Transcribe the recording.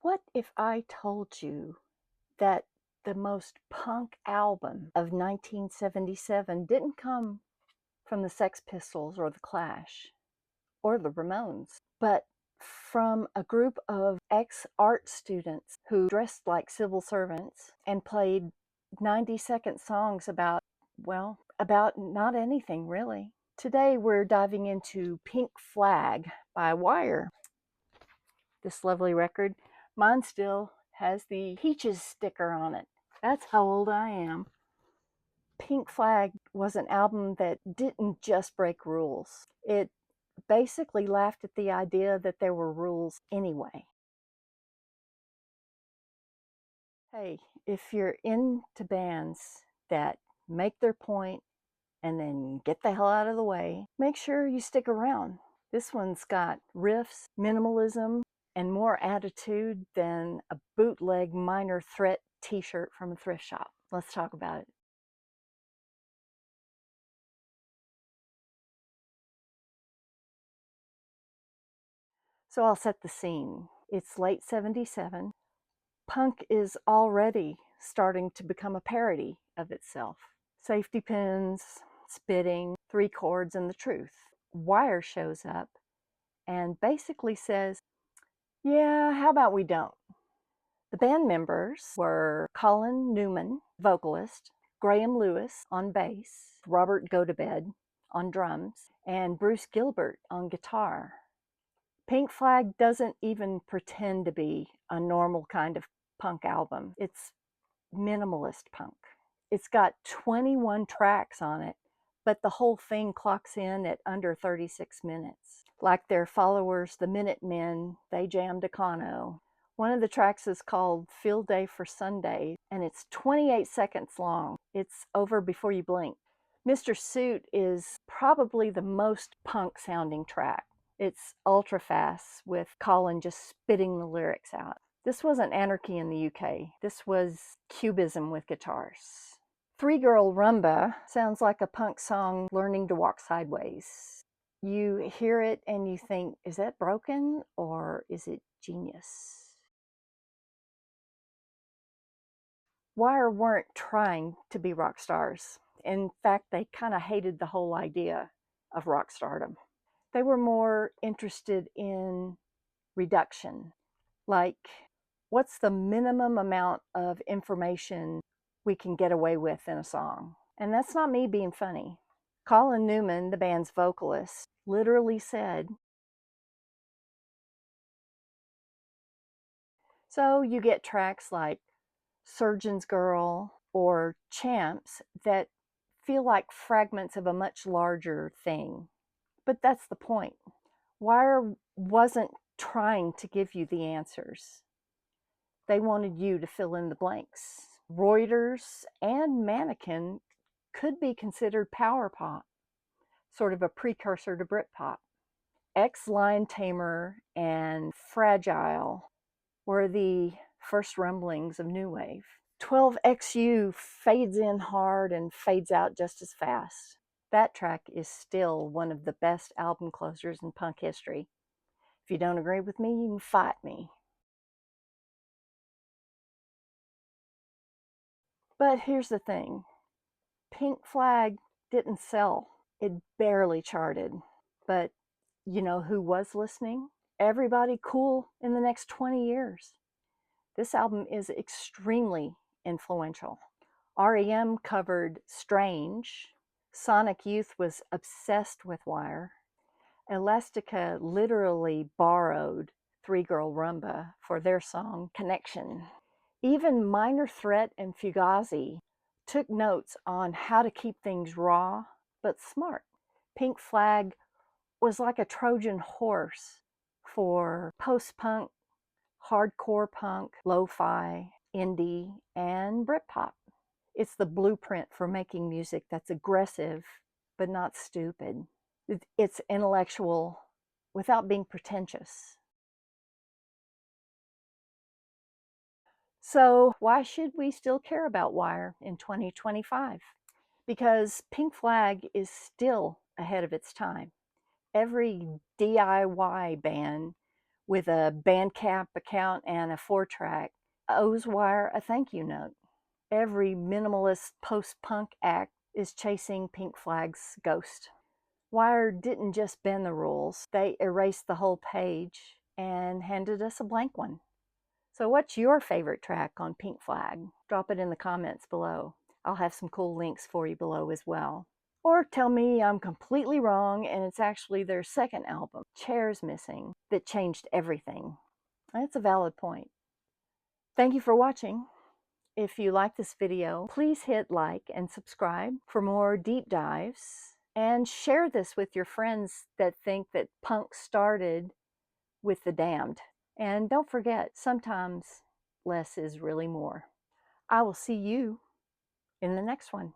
What if I told you that the most punk album of 1977 didn't come from the Sex Pistols or the Clash or the Ramones, but from a group of ex-art students who dressed like civil servants and played 90-second songs about, well, about not anything really. Today we're diving into Pink Flag by Wire. This lovely record. Mine still has the Peaches sticker on it. That's how old I am. Pink Flag was an album that didn't just break rules. It basically laughed at the idea that there were rules anyway. Hey, if you're into bands that make their point and then get the hell out of the way, make sure you stick around. This one's got riffs, minimalism, and more attitude than a bootleg Minor Threat t-shirt from a thrift shop. Let's talk about it. So I'll set the scene. It's late 77. Punk is already starting to become a parody of itself. Safety pins, spitting, three chords, and the truth. Wire shows up and basically says, yeah, how about we don't? The band members were Colin Newman, vocalist, Graham Lewis on bass, Robert Gotobed on drums, and Bruce Gilbert on guitar. Pink Flag doesn't even pretend to be a normal kind of punk album. It's minimalist punk. It's got 21 tracks on it, but the whole thing clocks in at under 36 minutes. Like their followers, the Minutemen, they jammed Econo. One of the tracks is called Field Day for Sunday, and it's 28 seconds long. It's over before you blink. Mr. Suit is probably the most punk sounding track. It's ultra fast with Colin just spitting the lyrics out. This wasn't anarchy in the UK. This was cubism with guitars. Girl Rhumba sounds like a punk song learning to walk sideways. You hear it and you think, is that broken or is it genius? Wire weren't trying to be rock stars. In fact, they kind of hated the whole idea of rock stardom. They were more interested in reduction, like what's the minimum amount of information we can get away with in a song? And that's not me being funny. Colin Newman, the band's vocalist, literally said, so you get tracks like Surgeon's Girl or Champs that feel like fragments of a much larger thing. But that's the point. Wire wasn't trying to give you the answers. They wanted you to fill in the blanks. Reuters and Mannequin could be considered power pop, sort of a precursor to Britpop. Lion Tamer and Fragile were the first rumblings of new wave. 12XU fades in hard and fades out just as fast. That track is still one of the best album closers in punk history. If you don't agree with me, you can fight me. But here's the thing. Pink Flag didn't sell. It barely charted. But you know who was listening? Everybody cool in the next 20 years. This album is extremely influential. R.E.M. covered Strange. Sonic Youth was obsessed with Wire. Elastica literally borrowed Girl Rhumba for their song Connection. Even Minor Threat and Fugazi took notes on how to keep things raw but smart. Pink Flag was like a Trojan horse for post-punk, hardcore punk, lo-fi, indie, and Britpop. It's the blueprint for making music that's aggressive but not stupid. It's intellectual without being pretentious. So why should we still care about Wire in 2025? Because Pink Flag is still ahead of its time. Every DIY band with a Bandcamp account and a 4-track owes Wire a thank you note. Every minimalist post-punk act is chasing Pink Flag's ghost. Wire didn't just bend the rules, they erased the whole page and handed us a blank one. So what's your favorite track on Pink Flag? Drop it in the comments below. I'll have some cool links for you below as well. Or tell me I'm completely wrong and it's actually their second album, Chairs Missing, that changed everything. That's a valid point. Thank you for watching. If you like this video, please hit like and subscribe for more deep dives, and share this with your friends that think that punk started with the Damned. And don't forget, sometimes less is really more. I will see you in the next one.